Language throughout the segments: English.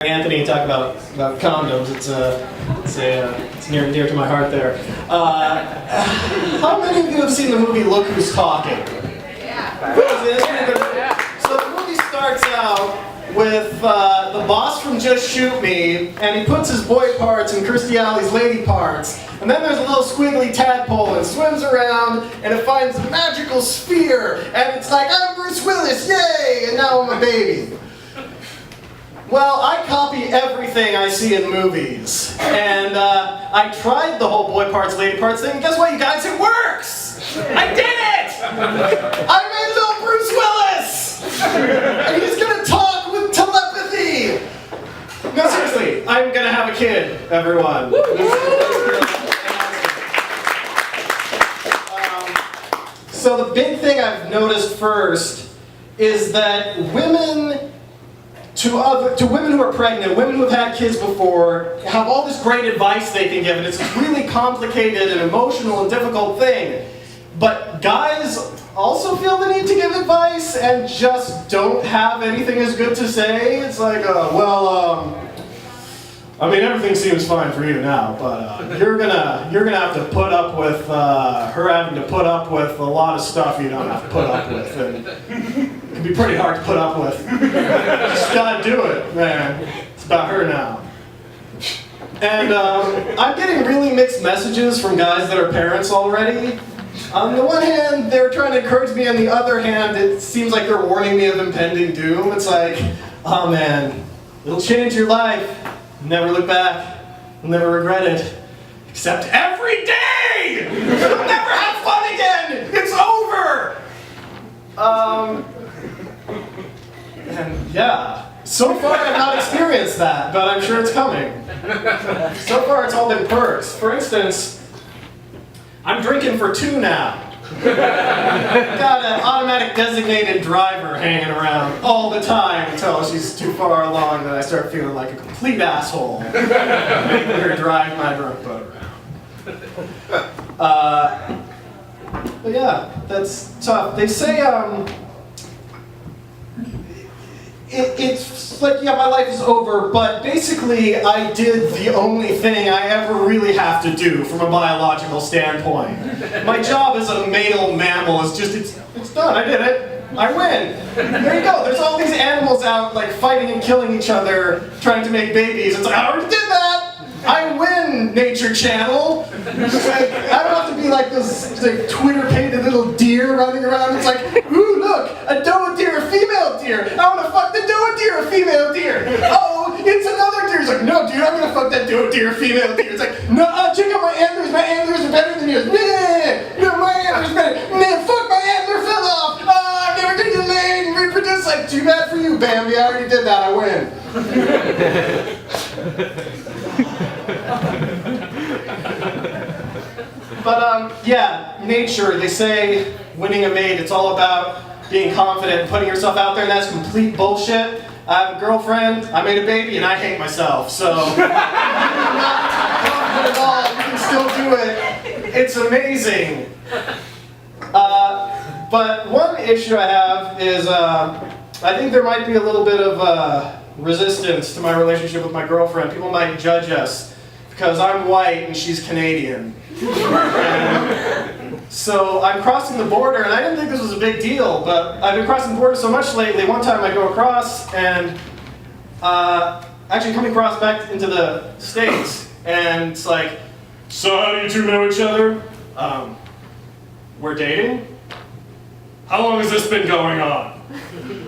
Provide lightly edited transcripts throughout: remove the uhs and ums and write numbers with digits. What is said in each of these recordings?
Anthony talk about condoms. It's near and dear to my heart there. How many of you have seen the movie Look Who's Talking? Yeah. So the movie starts out with the boss from Just Shoot Me, and he puts his boy parts in Kirstie Alley's lady parts. And then there's a little squiggly tadpole and swims around, and it finds a magical sphere, and it's like, I'm Bruce Willis, yay! And now I'm a baby. Well, I copy everything I see in movies, and I tried the whole boy parts, lady parts thing, and guess what, you guys, it works! I did it! I made little Bruce Willis! And he's gonna talk with telepathy! No, seriously, I'm gonna have a kid, everyone. So the big thing I've noticed first is that women, to women who are pregnant, women who have had kids before, have all this great advice they can give, and it's a really complicated and emotional and difficult thing. But guys also feel the need to give advice and just don't have anything as good to say. It's like, I mean, everything seems fine for you now, but you're gonna have to put up with her having to put up with a lot of stuff you don't have to put up with, and it can be pretty hard to put up with. Just gotta do it, man. It's about her now. And I'm getting really mixed messages from guys that are parents already. On the one hand, they're trying to encourage me. On the other hand, it seems like they're warning me of impending doom. It's like, oh man, it'll change your life. Never look back. You'll never regret it. Except every day! You'll never have fun again! It's over! And yeah. So far I've not experienced that, but I'm sure it's coming. So far it's all been perks. For instance, I'm drinking for 2 now. Got an automatic designated driver hanging around all the time until she's too far along that I start feeling like a complete asshole, making her drive my drunk boat around. But yeah, that's tough. They say it's like, yeah, my life is over, but basically I did the only thing I ever really have to do from a biological standpoint. My job as a male mammal is just, it's done, I did it, I win. There you go, there's all these animals out like fighting and killing each other, trying to make babies. It's like, I already did that! I win, Nature Channel! It's like, I don't have to be like this like, Twitter-painted little deer running around. It's like, ooh, look, a doe deer, a female deer. I want to fuck the doe deer, a female deer. Oh, it's another deer. It's like, no, dude, I'm going to fuck that doe deer, female deer. It's like, no, check out my antlers. My antlers are better than yours. Nah, no, my antlers are better. Nah, fuck, my antler fell off. Oh, I'm never going to get laid and reproduce. Like, too bad for you, Bambi. I already did that. I win. But yeah, nature, they say winning a mate, it's all about being confident and putting yourself out there, and that's complete bullshit. I have a girlfriend, I made a baby, and I hate myself, so you're not confident at all, you can still do it. It's amazing. But one issue I have is I think there might be a little bit of resistance to my relationship with my girlfriend. People might judge us because I'm white and she's Canadian. And so I'm crossing the border, and I didn't think this was a big deal, but I've been crossing the border so much lately. One time I go across, and actually coming across back into the States, and it's like, so how do you two know each other? We're dating? How long has this been going on?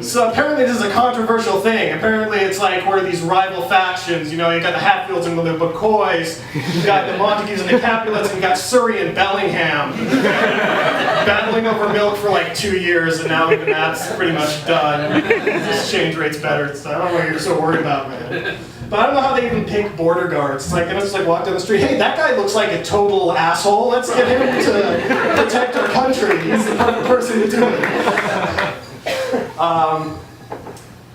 So apparently this is a controversial thing. Apparently it's like we're these rival factions. You know, you got the Hatfields and the McCoys, you got the Montagues and the Capulets, and you got Surrey and Bellingham. Battling over milk for like 2 years, and now even that's pretty much done. The exchange rate's better, so I don't know what you're so worried about, man. But I don't know how they even pick border guards. It's like, they just like walk down the street, hey, that guy looks like a total asshole, let's get him to protect our country. He's the perfect person to do it.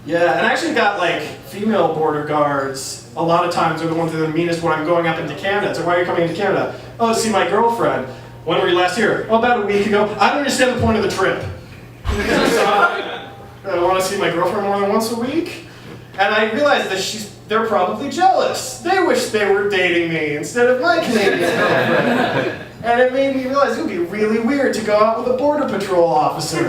Yeah, and I actually got like female border guards. A lot of times they're the ones that are the meanest when I'm going up into Canada. So why are you coming into Canada? Oh, to see my girlfriend. When were you last here? Oh, about a week ago. I don't understand the point of the trip. I want to see my girlfriend more than once a week. And I realized that they're probably jealous. They wish they were dating me instead of my Canadian girlfriend. And it made me realize it would be really weird to go out with a border patrol officer.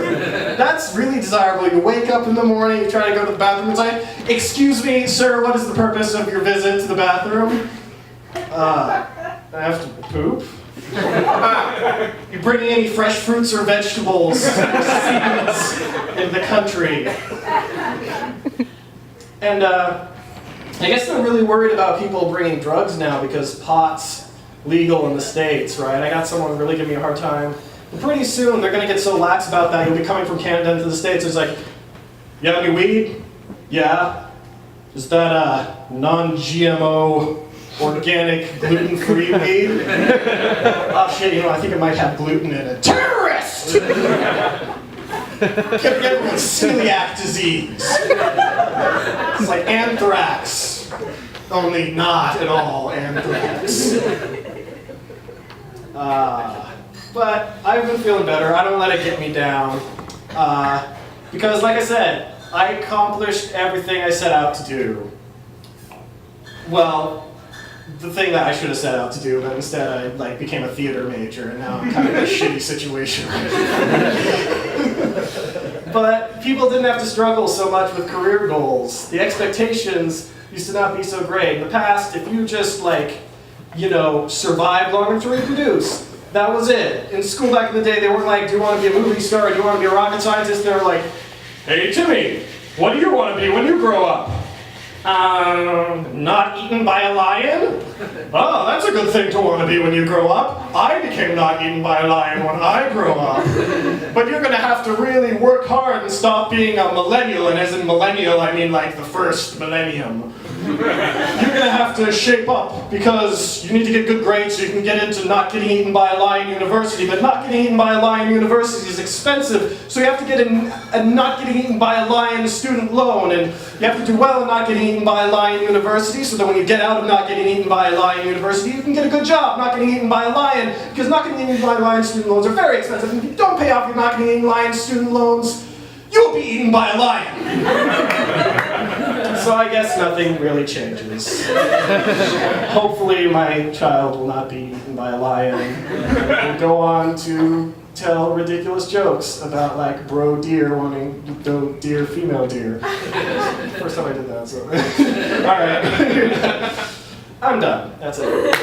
That's really desirable. You wake up in the morning, you try to go to the bathroom, it's like, excuse me, sir, what is the purpose of your visit to the bathroom? I have to poop. You bringing any fresh fruits or vegetables, seeds in the country? And I guess they're really worried about people bringing drugs now because pot's legal in the States, right? I got someone really giving me a hard time. And pretty soon they're gonna get so lax about that, you'll be coming from Canada into the States, it's like, you have any weed? Yeah. Is that non-GMO, organic, gluten-free weed? Oh shit, you know, I think it might have gluten in it. Terrorist! Get everyone celiac disease. It's like anthrax, only not at all anthrax. But I've been feeling better. I don't let it get me down. Because like I said, I accomplished everything I set out to do. Well, the thing that I should have set out to do, but instead I became a theater major, and now I'm kind of in a shitty situation. But people didn't have to struggle so much with career goals. The expectations used to not be so great. In the past, if you just survived long enough to reproduce, that was it. In school back in the day, they weren't like, do you want to be a movie star or do you want to be a rocket scientist? They were like, hey Timmy, what do you want to be when you grow up? Not eaten by a lion? Oh, that's a good thing to want to be when you grow up. I became not eaten by a lion when I grew up. But you're going to have to really work hard and stop being a millennial, and as in millennial, I mean like the first millennium. You're going to have to shape up because you need to get good grades so you can get into not getting eaten by a lion university, but not getting eaten by a lion university is expensive, so you have to get a not getting eaten by a lion student loan, and you have to do well in not getting eaten by a lion university so that when you get out of not getting eaten by a lion university, you can get a good job not getting eaten by a lion, because not getting eaten by lion student loans are very expensive, and if you don't pay off your not getting eaten lion student loans, you'll be eaten by a lion. So I guess nothing really changes. Hopefully my child will not be eaten by a lion and go on to tell ridiculous jokes about like bro deer wanting to go deer female deer. First time I did that, so. Alright. I'm done. That's it.